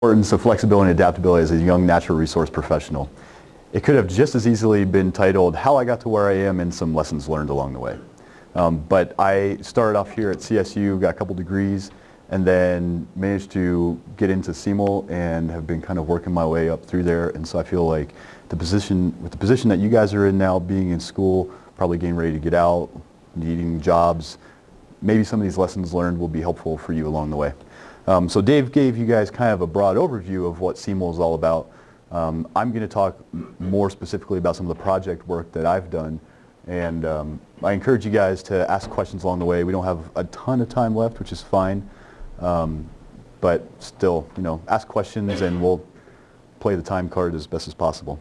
Importance of flexibility and adaptability as a young natural resource professional. It could have just as easily been titled How I Got to Where I Am and Some Lessons Learned Along the Way. But I started off here at CSU, got a couple degrees, and then managed to get into CML and have been kind of working my way up through there. And so I feel like with the position that you guys are in now, being in school, probably getting ready to get out, needing jobs, maybe some of these lessons learned will be helpful for you along the way. So Dave gave you guys kind of a broad overview of what CML is all about. I'm going to talk more specifically about some of the project work that I've done, and I encourage you guys to ask questions along the way. We don't have a ton of time left, which is fine, but still, ask questions and we'll play the time card as best as possible.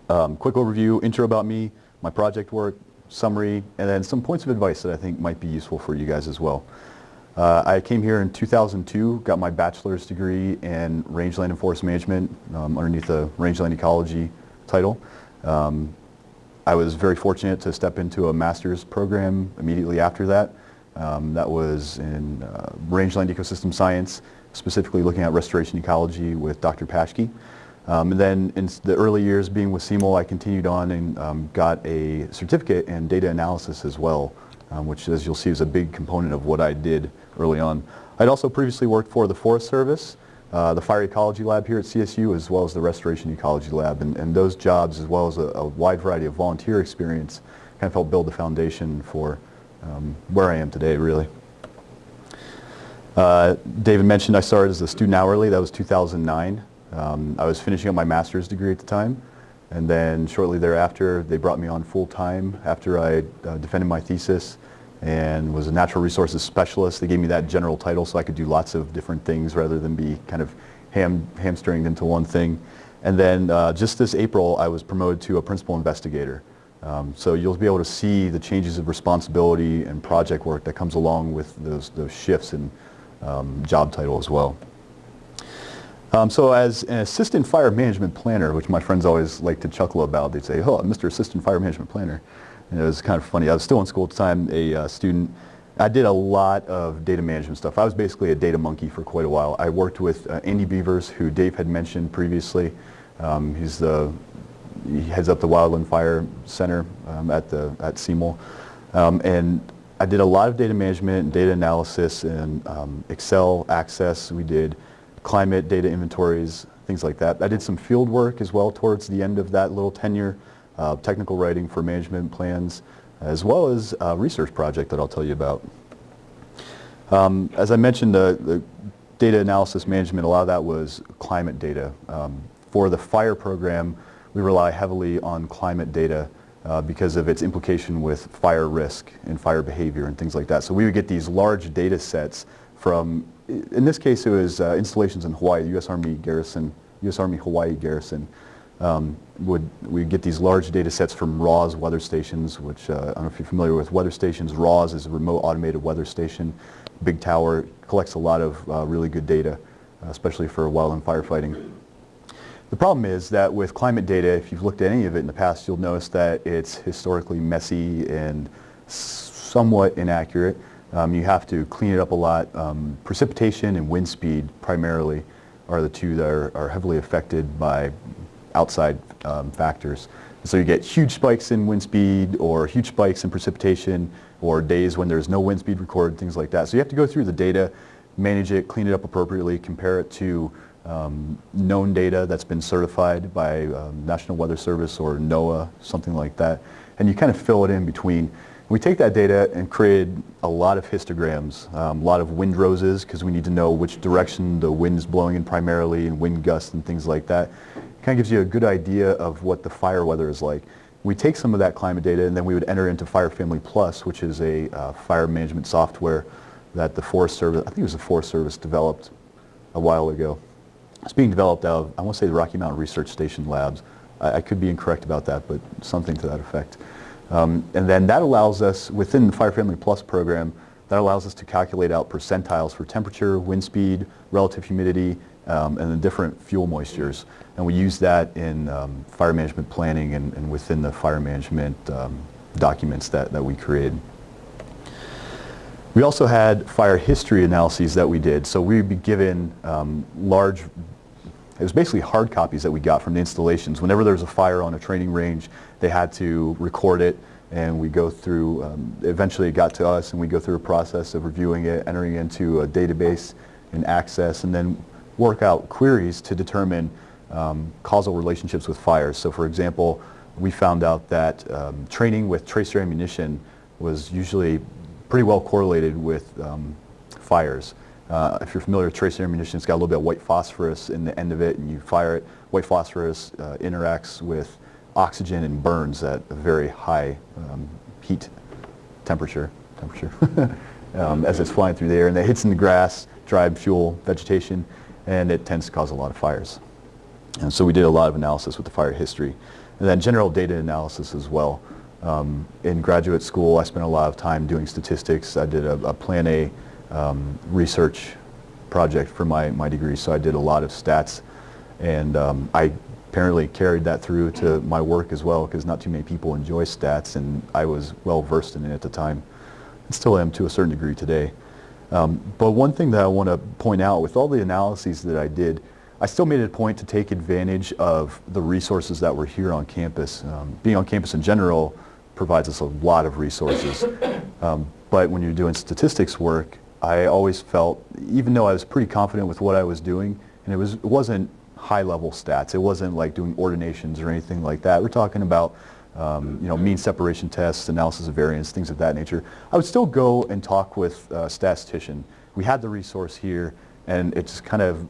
Quick overview, intro about me, my project work, summary, and then some points of advice that I think might be useful for you guys as well. I came here in 2002, got my bachelor's degree in rangeland and forest management underneath the rangeland ecology title. I was very fortunate to step into a master's program immediately after that. That was in rangeland ecosystem science, specifically looking at restoration ecology with Dr. Paschke. And then in the early years being with CML, I continued on and got a certificate in data analysis as well, which, as you'll see, is a big component of what I did early on. I'd also previously worked for the Forest Service, the Fire Ecology Lab here at CSU, as well as the Restoration Ecology Lab, and those jobs, as well as a wide variety of volunteer experience, kind of helped build the foundation for where I am today, really. David mentioned I started as a student hourly. That was 2009. I was finishing up my master's degree at the time, and then shortly thereafter they brought me on full-time after I defended my thesis and was a natural resources specialist. They gave me that general title so I could do lots of different things rather than be kind of hamstringed into one thing. And then just this April I was promoted to a principal investigator. So you'll be able to see the changes of responsibility and project work that comes along with those shifts in job title as well. So as an assistant fire management planner, which my friends always like to chuckle about, they'd say, "Oh, Mr. Assistant Fire Management Planner." And it was kind of funny. I was still in school at the time, a student. I did a lot of data management stuff. I was basically a data monkey for quite a while. I worked with Andy Beavers, who Dave had mentioned previously. He heads up the Wildland Fire Center at CML. And I did a lot of data management and data analysis and Excel access. We did climate data inventories, things like that. I did some field work as well towards the end of that little tenure, technical writing for management plans, as well as a research project that I'll tell you about. As I mentioned, the data analysis management, a lot of that was climate data. For the fire program, we rely heavily on climate data because of its implication with fire risk and fire behavior and things like that. So we would get these large data sets from, in this case it was installations in Hawaii, U.S. Army Hawaii Garrison. We'd get these large data sets from RAWS weather stations, which I don't know if you're familiar with weather stations. RAWS is a remote automated weather station. Big tower, collects a lot of really good data, especially for wildland firefighting. The problem is that with climate data, if you've looked at any of it in the past, you'll notice that it's historically messy and somewhat inaccurate. You have to clean it up a lot. Precipitation and wind speed primarily are the two that are heavily affected by outside factors. So you get huge spikes in wind speed or huge spikes in precipitation or days when there's no wind speed recorded, things like that. So you have to go through the data, manage it, clean it up appropriately, compare it to known data that's been certified by National Weather Service or NOAA, something like that, and you kind of fill it in between. We take that data and created a lot of histograms, a lot of wind roses, because we need to know which direction the wind is blowing in primarily, and wind gusts and things like that. It kind of gives you a good idea of what the fire weather is like. We take some of that climate data and then we would enter into Fire Family Plus, which is a fire management software that the Forest Service, I think it was the Forest Service, developed a while ago. It's being developed out of, I want to say, the Rocky Mountain Research Station labs. I could be incorrect about that, but something to that effect. And then that allows us, within the Fire Family Plus program, that allows us to calculate out percentiles for temperature, wind speed, relative humidity, and the different fuel moistures. And we use that in fire management planning and within the fire management documents that we created. We also had fire history analyses that we did. So we'd be given large it was basically hard copies that we got from the installations. Whenever there was a fire on a training range, they had to record it, and we go through, eventually it got to us, and we go through a process of reviewing it, entering it into a database and access, and then work out queries to determine causal relationships with fires. So for example, we found out that training with tracer ammunition was usually pretty well correlated with fires. If you're familiar with tracer ammunition, it's got a little bit of white phosphorus in the end of it, and you fire it. White phosphorus interacts with oxygen and burns at a very high heat temperature as it's flying through the air, and it hits in the grass, dried fuel, vegetation, and it tends to cause a lot of fires. And so we did a lot of analysis with the fire history. And then general data analysis as well. In graduate school, I spent a lot of time doing statistics. I did a Plan A research project for my degree, so I did a lot of stats, and I apparently carried that through to my work as well, because not too many people enjoy stats, and I was well versed in it at the time, and still am to a certain degree today. But one thing that I want to point out, with all the analyses that I did, I still made it a point to take advantage of the resources that were here on campus. Being on campus in general provides us a lot of resources, but when you're doing statistics work, I always felt, even though I was pretty confident with what I was doing, and it wasn't high-level stats, it wasn't like doing ordinations or anything like that. We're talking about mean separation tests, analysis of variance, things of that nature. I would still go and talk with a statistician. We had the resource here, and it just kind of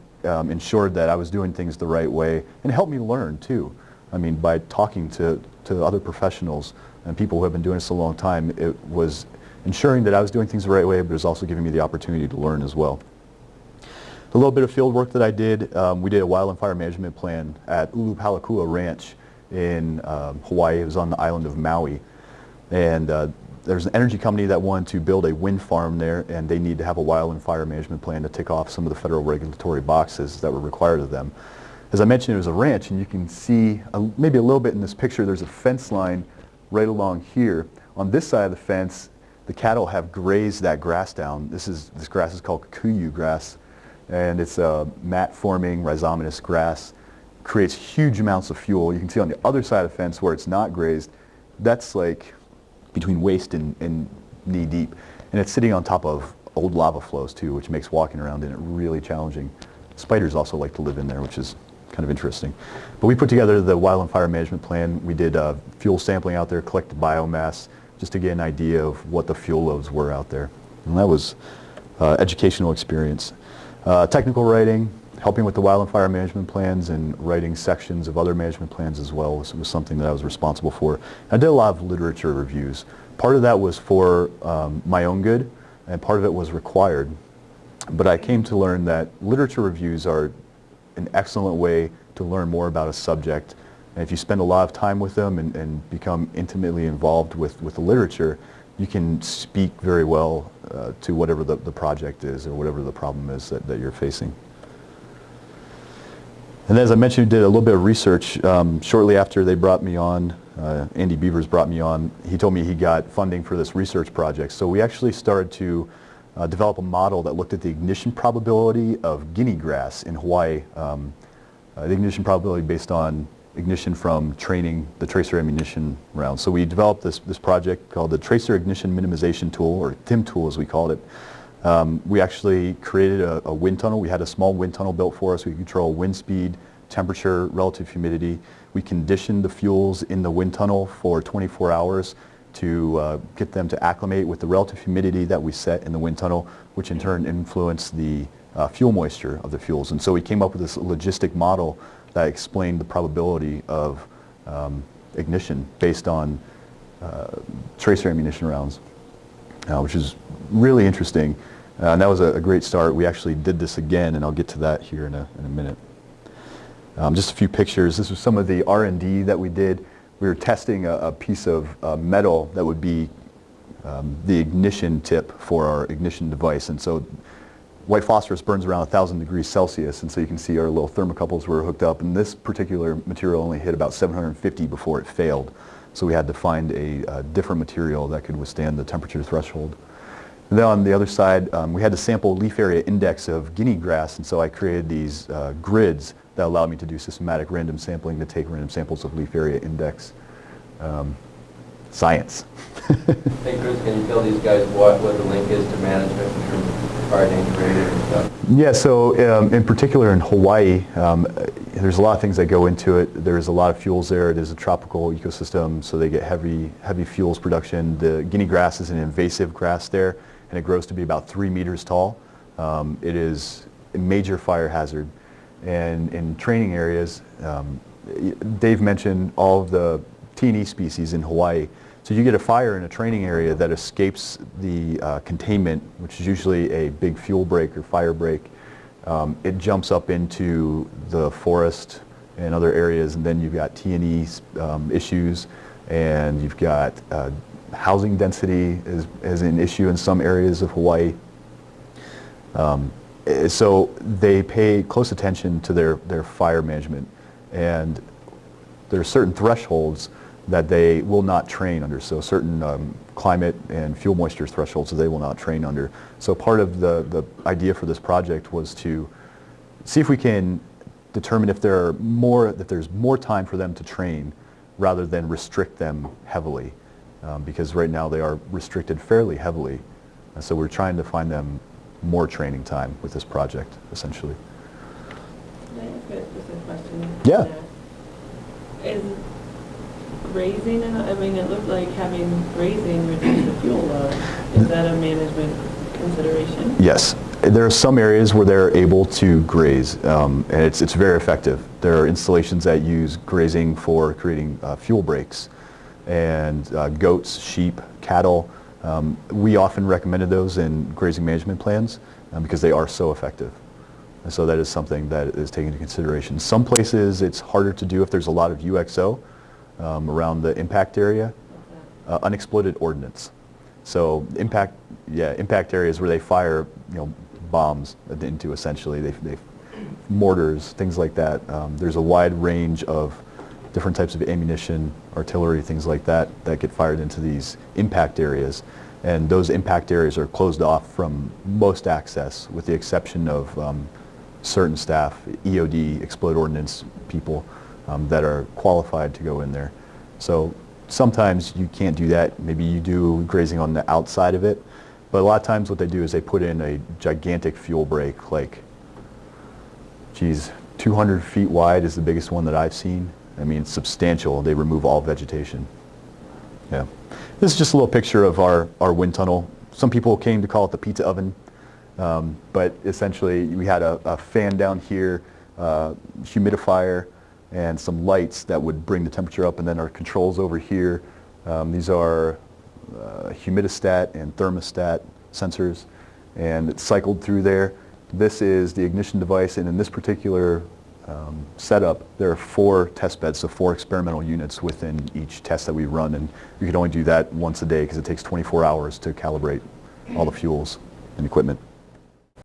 ensured that I was doing things the right way, and helped me learn too. I mean, by talking to other professionals and people who have been doing this a long time, it was ensuring that I was doing things the right way, but it was also giving me the opportunity to learn as well. A little bit of field work that I did, we did a wildland fire management plan at Ulupalakua Ranch in Hawaii. It was on the island of Maui. And there's an energy company that wanted to build a wind farm there, and they need to have a wildland fire management plan to tick off some of the federal regulatory boxes that were required of them. As I mentioned, it was a ranch, and you can see maybe a little bit in this picture, there's a fence line right along here. On this side of the fence, the cattle have grazed that grass down. This grass is called kikuyu grass, and it's a mat-forming rhizomatous grass. Creates huge amounts of fuel. You can see on the other side of the fence where it's not grazed, that's like between waist and knee deep. And it's sitting on top of old lava flows too, which makes walking around in it really challenging. Spiders also like to live in there, which is kind of interesting. But we put together the wildland fire management plan. We did fuel sampling out there, collected biomass, just to get an idea of what the fuel loads were out there. And that was educational experience. Technical writing, helping with the wildland fire management plans, and writing sections of other management plans as well was something that I was responsible for. I did a lot of literature reviews. Part of that was for my own good, and part of it was required. But I came to learn that literature reviews are an excellent way to learn more about a subject. And if you spend a lot of time with them and become intimately involved with the literature, you can speak very well to whatever the project is or whatever the problem is that you're facing. And as I mentioned, we did a little bit of research shortly after they brought me on. Andy Beavers brought me on. He told me he got funding for this research project. So we actually started to develop a model that looked at the ignition probability of guinea grass in Hawaii. The ignition probability based on ignition from training the tracer ammunition rounds. So we developed this project called the Tracer Ignition Minimization Tool, or TIM tool as we called it. We actually created a wind tunnel. We had a small wind tunnel built for us. We could control wind speed, temperature, relative humidity. We conditioned the fuels in the wind tunnel for 24 hours to get them to acclimate with the relative humidity that we set in the wind tunnel, which in turn influenced the fuel moisture of the fuels. And so we came up with this logistic model that explained the probability of ignition based on tracer ammunition rounds, which is really interesting. And that was a great start. We actually did this again, and I'll get to that here in a minute. Just a few pictures. This was some of the R&D that we did. We were testing a piece of metal that would be the ignition tip for our ignition device. And so white phosphorus burns around 1,000 degrees Celsius, and so you can see our little thermocouples were hooked up, and this particular material only hit about 750 before it failed. So we had to find a different material that could withstand the temperature threshold. And then on the other side, we had to sample leaf area index of guinea grass, and so I created these grids that allowed me to do systematic random sampling to take random samples of leaf area index. Science. Hey Chris, can you tell these guys what the link is to management in terms of fire danger rating and stuff? Yeah, so in particular in Hawaii, there's a lot of things that go into it. There's a lot of fuels there. It is a tropical ecosystem, so they get heavy fuels production. The Guinea grass is an invasive grass there, and it grows to be about 3 meters tall. It is a major fire hazard. And in training areas, Dave mentioned all of the T&E species in Hawaii. So you get a fire in a training area that escapes the containment, which is usually a big fuel break or fire break. It jumps up into the forest and other areas, and then you've got T&E issues, and you've got housing density is an issue in some areas of Hawaii. So they pay close attention to their fire management, and there are certain thresholds that they will not train under, so certain climate and fuel moisture thresholds that they will not train under. So part of the idea for this project was to see if we can determine if there's more time for them to train rather than restrict them heavily, because right now they are restricted fairly heavily. And so we're trying to find them more training time with this project, essentially. Can I ask just a question? Yeah. Is grazing, I mean, it looked like having grazing reduce the fuel load. Is that a management consideration? Yes. There are some areas where they're able to graze, and it's very effective. There are installations that use grazing for creating fuel breaks, and goats, sheep, cattle. We often recommended those in grazing management plans because they are so effective. And so that is something that is taken into consideration. Some places it's harder to do if there's a lot of UXO around the impact area, unexploded ordnance. So impact areas where they fire, bombs into, essentially they mortars, things like that. There's a wide range of different types of ammunition, artillery, things like that get fired into these impact areas, and those impact areas are closed off from most access, with the exception of certain staff, EOD, exploded ordnance people, that are qualified to go in there. So sometimes you can't do that. Maybe you do grazing on the outside of it, but a lot of times what they do is they put in a gigantic fuel break, like, 200 feet wide is the biggest one that I've seen. I mean, it's substantial. They remove all vegetation. Yeah. This is just a little picture of our wind tunnel. Some people came to call it the pizza oven, but essentially we had a fan down here, humidifier, and some lights that would bring the temperature up, and then our controls over here. These are humidistat and thermostat sensors, and it's cycled through there. This is the ignition device, and in this particular setup, there are 4 test beds, so 4 experimental units within each test that we run, and you can only do that once a day because it takes 24 hours to calibrate all the fuels and equipment.